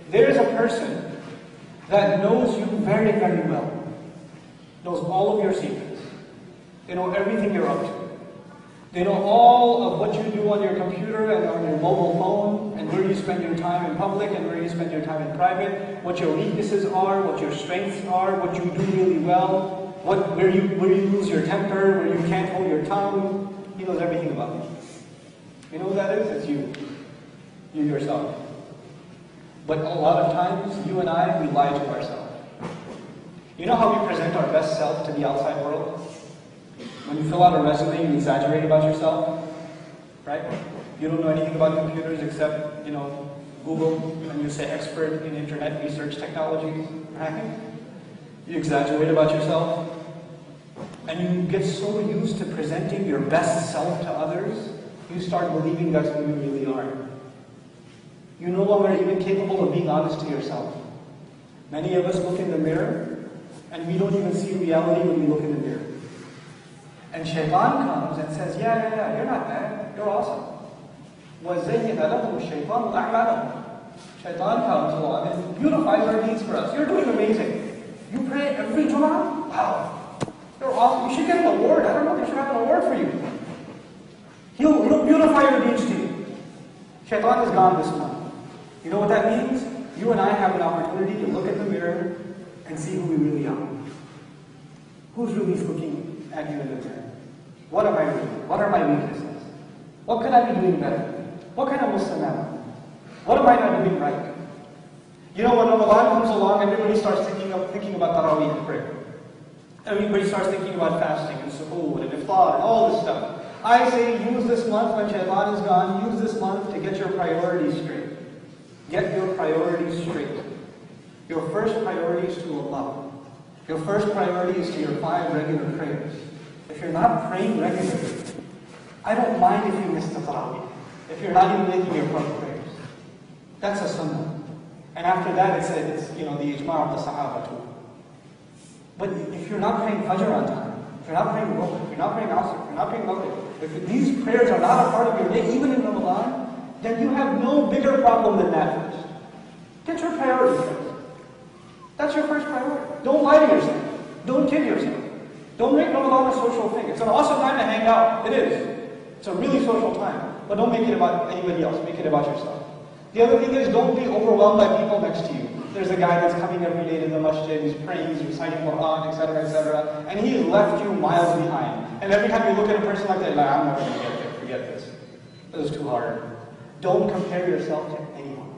There is a person that knows you very, very well, knows all of your secrets. They know everything you're up to. They know all of what you do on your computer and on your mobile phone, and where you spend your time in public and where you spend your time in private, what your weaknesses are, what your strengths are, what you do really well, where you lose your temper, where you can't hold your tongue. He knows everything about you. You know who that is? It's you. You yourself. But a lot of times, you and I, we lie to ourselves. You know how we present our best self to the outside world? When you fill out a resume, you exaggerate about yourself, right? You don't know anything about computers except, Google, and you say expert in internet research technologies, right? You exaggerate about yourself, and you get so used to presenting your best self to others, you start believing that's who you really are. You're no longer even capable of being honest to yourself. Many of us look in the mirror, and we don't even see reality when we look in the mirror. And Shaitan comes and says, yeah, you're not bad, you're awesome. وَزَيِّنَ لَهُمُ الشَّيْطَانُ أَعْمَالَهُم. Shaitan comes along and beautifies our deeds for us. You're doing amazing. You pray every Jum'ah? Wow. You're awesome. You should get an award. I don't know, they should have an award for you. He'll beautify your deeds to you. Shaitan is gone this month. You know what that means? You and I have an opportunity to look at the mirror and see who we really are. Who's really looking at you in the mirror? What am I doing? What are my weaknesses? What could I be doing better? What kind of Muslim am I? What am I not doing right? You know, when Ramadan comes along, everybody starts thinking about Taraweeh prayer. Everybody starts thinking about fasting and suhoor and iftar and all this stuff. I say use this month when Shaitan is gone, use this month to get your priorities straight. Get your priorities straight. Your first priority is to Allah. Your first priority is to your 5 regular prayers. If you're not praying regularly, I don't mind if you miss the Taraweeh. If you're not even making your front prayers. That's a sunnah. And after that it's the ijma' of the Sahaba too. But if you're not praying Fajr on time, if you're not praying Dhuhr, if you're not praying Asr, if you're not praying Maghrib, if these prayers are not a part of your day, even in Ramadan, then you have no bigger problem than that first. Get your priorities first. That's your first priority. Don't lie to yourself. Don't kid yourself. Don't make Ramadan a social thing. It's an awesome time to hang out. It is. It's a really social time. But don't make it about anybody else. Make it about yourself. The other thing is, don't be overwhelmed by people next to you. There's a guy that's coming every day to the masjid, he's praying, he's reciting Quran, etc., and he's left you miles behind. And every time you look at a person like that, you're like, I'm never going to get there, forget this. This is too hard. Don't compare yourself to anyone.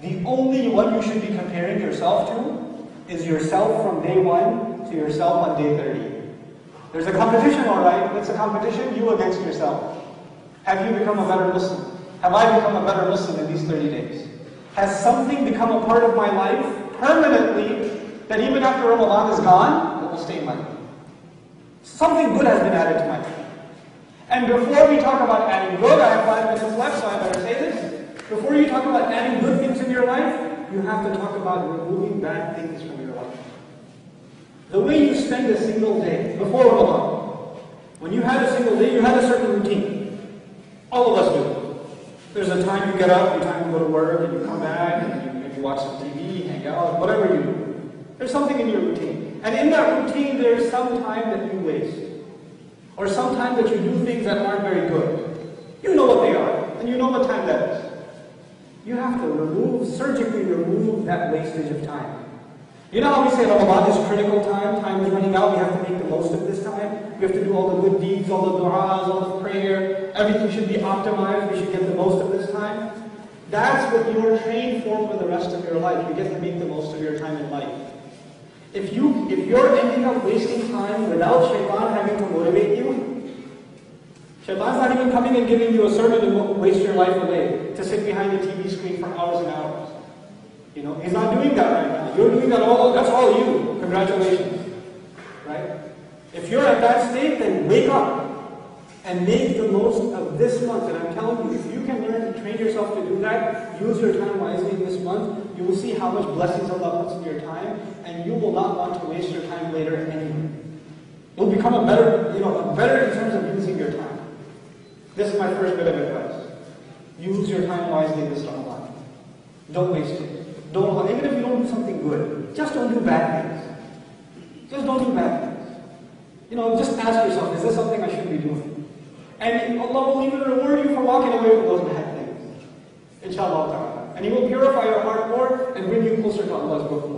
The only one you should be comparing yourself to is yourself from day 1 to yourself on day 30. There's a competition, alright, it's a competition, you against yourself. Have you become a better Muslim? Have I become a better Muslim in these 30 days? Has something become a part of my life permanently that even after Ramadan is gone, it will stay in my life? Something good has been added to my life. And before we talk about adding good, I have 5 minutes left, so I better say this. Before you talk about adding good things in your life, you have to talk about removing bad things from your life. The way you spend a single day before Ramadan, when you had a single day, you had a certain routine. All of us do. There's a time you get up, a time you go to work, and you come back, and you maybe watch some TV, hang out, whatever you do. There's something in your routine. And in that routine, there's some time that you waste. Or some time that you do things that aren't very good. You know what they are, and you know what time that is. You have to surgically remove that wastage of time. You know how we say Ramadan is critical time, time is running out, we have to make the most of this time. We have to do all the good deeds, all the du'as, all the prayer, everything should be optimized, we should get the most of this time. That's what you are trained for the rest of your life. You get to make the most of your time in life. If you're ending up wasting time without Shaitan having to motivate you, Shaitan's not even coming and giving you a sermon to waste your life away, to sit behind a TV screen for hours and hours. He's not doing that right now. You're doing that that's all you. Congratulations. Right? If you're at that state, then wake up and make the most of this month. And I'm telling you, if you can learn to train yourself to do that, use your time wisely this month, you will see how much blessings Allah puts in your time, and you will not want to waste your time later anyway. You'll become a better in terms of using your time. This is my first bit of advice. Use your time wisely this Ramadan. Don't waste it. Don't, even if you don't do something good, just don't do bad things. Just don't do bad things. Just ask yourself, is this something I should be doing? And Allah will even reward you for walking away from those bad things. Inshallah ta'ala. And He will purify your heart more and bring you closer to Allah's book more.